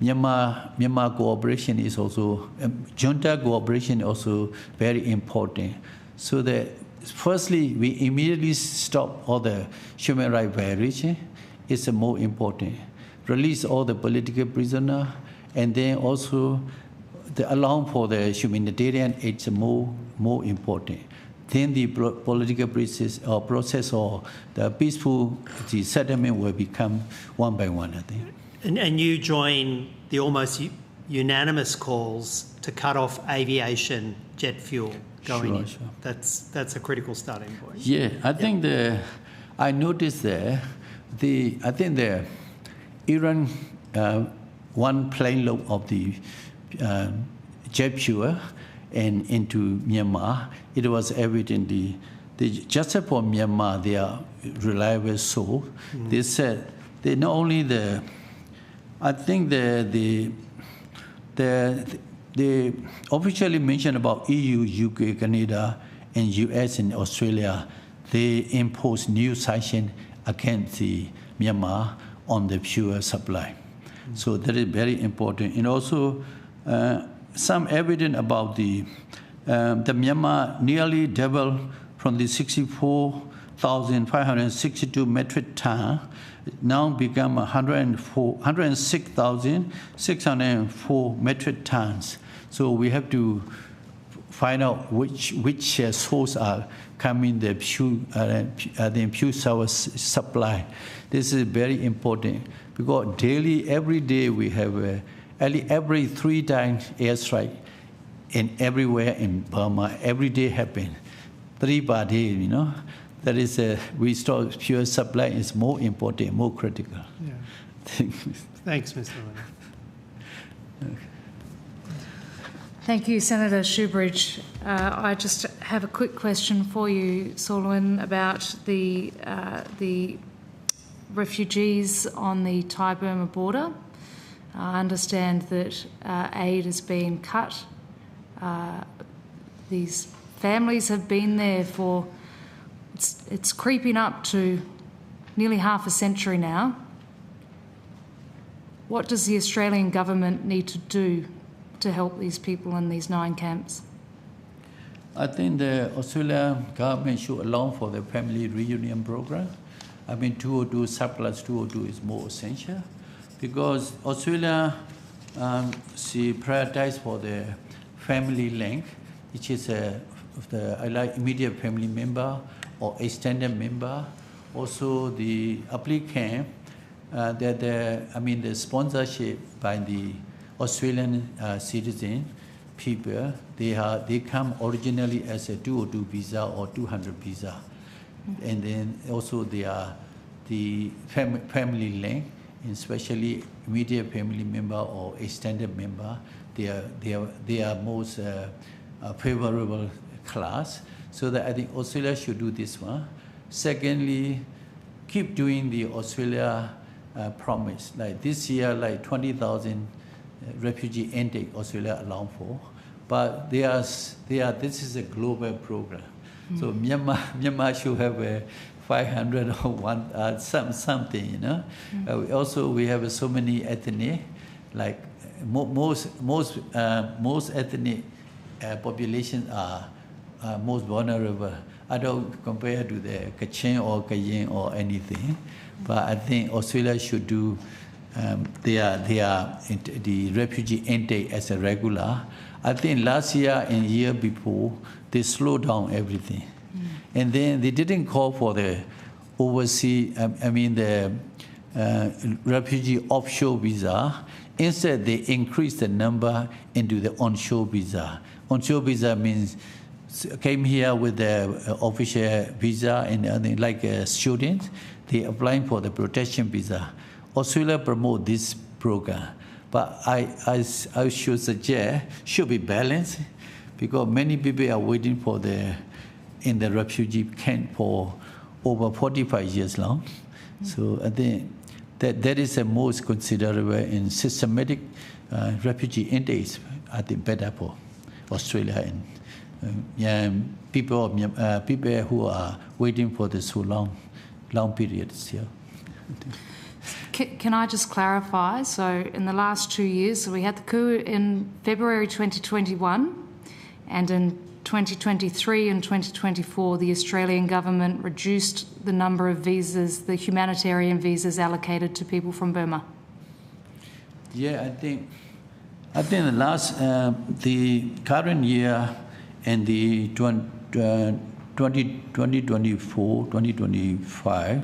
Myanmar cooperation is also, junta cooperation is also very important. So that firstly, we immediately stop all the human rights violation. It's more important. Release all the political prisoners, and then also the allow for the humanitarian aid is more important. Then the political process or the peaceful settlement will become one by one, I think. And you join the almost unanimous calls to cut off aviation jet fuel going in. Sure. That's a critical starting point. Yeah, I think I noticed there, I think the Iran one plane load of the jet fuel and into Myanmar, it was evident just for Myanmar, they are reliable source. They said they not only I think they officially mentioned about EU, UK, Canada, and US and Australia. They impose new sanctions against the Myanmar on the fuel supply. So that is very important. And also some evidence about the Myanmar nearly doubled from the 64,562 metric ton, now become 106,604 metric tons. So we have to find out which source are coming the pure sour supply. This is very important because every day we have every 3 times airstrike and everywhere in Burma, every day happen. 3 per day, That is, we store pure supply is more important, more critical. Yeah. Thanks, Mr. Leonard. Okay. Thank you, Senator Shoebridge. I just have a quick question for you, Solwyn, about the refugees on the Thai-Burma border. I understand that aid has been cut. These families have been there for, it's creeping up to nearly half a century now. What does the Australian government need to do to help these people in these 9 camps? I think the Australian government should allow for the family reunion program. 202 surplus 202 is more essential. because Australia she prioritized for the family link, which is the immediate family member or extended member. Also, the applicant the sponsorship by the Australian citizen people, they come originally as a 202 visa or 200 visa, and then also they are the family link, especially immediate family member or extended member. They are most favorable class. So that I think Australia should do this one. Secondly, keep doing the Australia promise. Like this year, like 20,000 refugee intake Australia allowed for, but this is a global program. So Myanmar should have a 500 or one something, you know. We have so many ethnic, like most ethnic populations are most vulnerable. I don't compare to the Kachin or Kayin or anything, but I think Australia should do the refugee intake as a regular. I think last year and year before, they slowed down everything. And then they didn't call for the overseas, the refugee offshore visa. Instead, they increased the number into the onshore visa. Onshore visa means came here with the official visa and like a student, they applying for the protection visa. Australia promote this program, but I should suggest should be balanced, because many people are waiting for in the refugee camp for over 45 years long. So I think that is the most considerable and systematic refugee intake. I think better for Australia and people who are waiting for the so long periods here. Can I just clarify? So in the last 2 years, so we had the coup in February 2021, and in 2023 and 2024, the Australian government reduced the number of visas, the humanitarian visas allocated to people from Burma. Yeah, I think the current year and the 2024, 2025,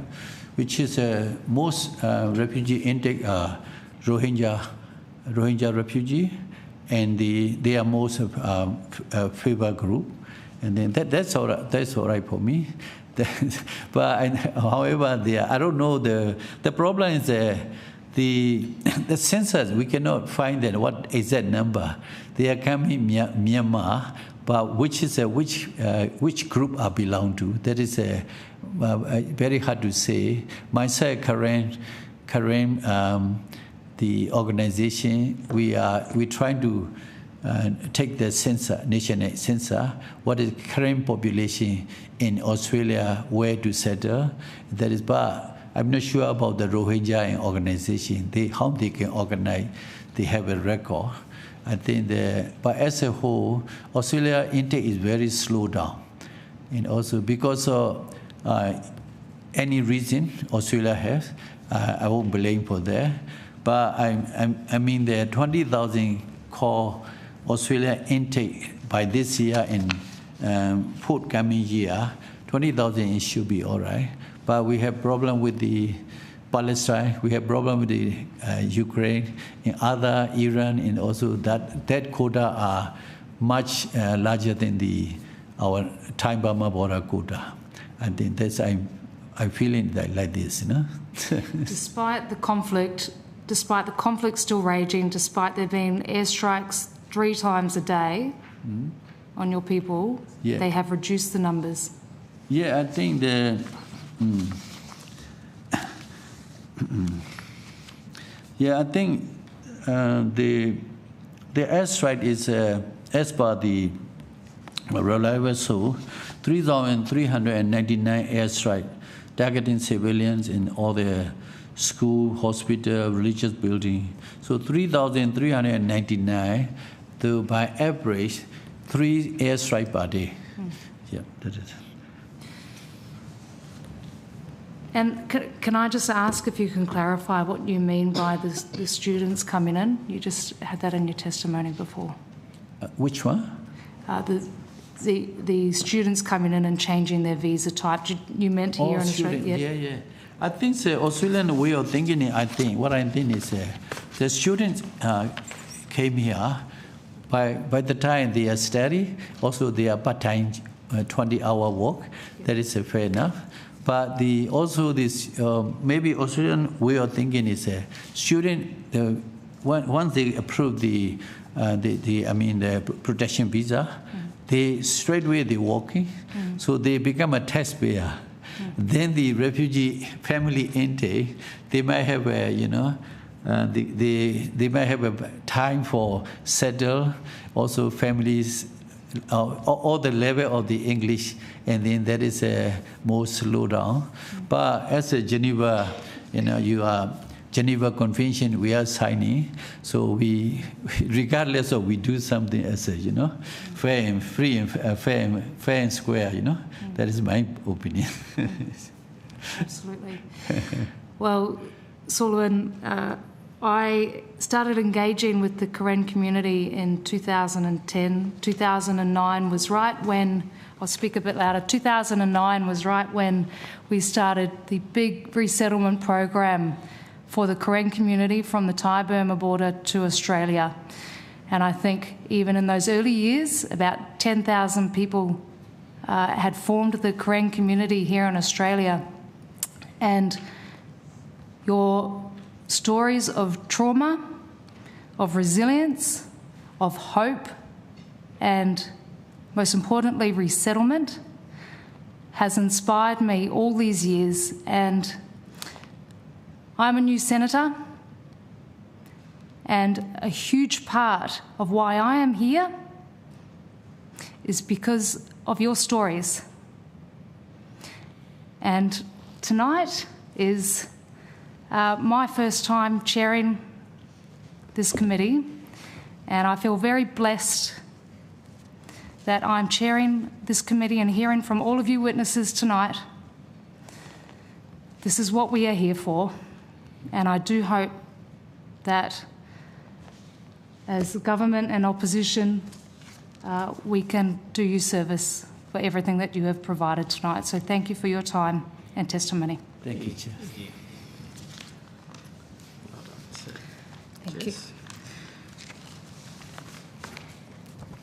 which is most refugee intake Rohingya refugee, and they are most favor group, and then that's all right for me. But however, I don't know the problem is the census. We cannot find that what exact number they are coming Myanmar, but which group are belong to. That is very hard to say. Myself, Karen, the organization, we trying to take the census, national census, what is current population in Australia, where to settle. That is, but I'm not sure about the Rohingya organization. How they can organize, they have a record. I think but as a whole, Australia intake is very slow down, and also because of any reason Australia has, I won't blame for that. But I mean the 20,000 call Australia intake by this year and forthcoming year, 20,000 should be all right. But we have problem with the Palestine, we have problem with the Ukraine, and other Iran, and also that quota are much larger than our Thai-Burma border quota. I think that's I'm feeling like this, you know. Despite the conflict still raging, despite there being airstrikes 3 times a day on your people, they have reduced the numbers. Yeah, I think I think the airstrike is as per the reliable source, 3,399 airstrike targeting civilians in all the school, hospital, religious building. So 3,399, though by average 3 airstrike per day. Yeah, that is. And can I just ask if you can clarify what you mean by the students coming in? You just had that in your testimony before. Which one? The students coming in and changing their visa type. You meant here in Australia? Yeah. I think the Australian way of thinking, what I think is the students came here by the time they are study, also they are part-time 20-hour work. That is fair enough. But also this maybe Australian way of thinking is student once they approve the protection visa, they straight away they working, so they become a taxpayer. Then the refugee family intake, they might have they might have a time for settle, also families, all the level of the English, and then that is a more slow down. But as a Geneva, you are Geneva Convention we are signing, so we, regardless of we do something as a fair and free and fair and square, that is my opinion. Absolutely. Well, Sullivan, I started engaging with the Karen community in 2010. 2009 was right when, I'll speak a bit louder, 2009 was right when we started the big resettlement program for the Karen community from the Thai-Burma border to Australia. And I think even in those early years, about 10,000 people had formed the Karen community here in Australia. And your stories of trauma, of resilience, of hope, and most importantly, resettlement, has inspired me all these years. And I'm a new senator, and a huge part of why I am here is because of your stories. And tonight is my first time chairing this committee, and I feel very blessed that I'm chairing this committee and hearing from all of you witnesses tonight. This is what we are here for, and I do hope that as government and opposition, we can do you service for everything that you have provided tonight. So thank you for your time and testimony. Thank you, Chair. Thank you.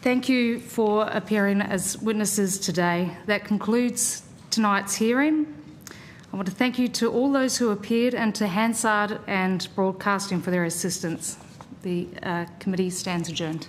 Thank you for appearing as witnesses today. That concludes tonight's hearing. I want to thank you to all those who appeared and to Hansard and Broadcasting for their assistance. The committee stands adjourned.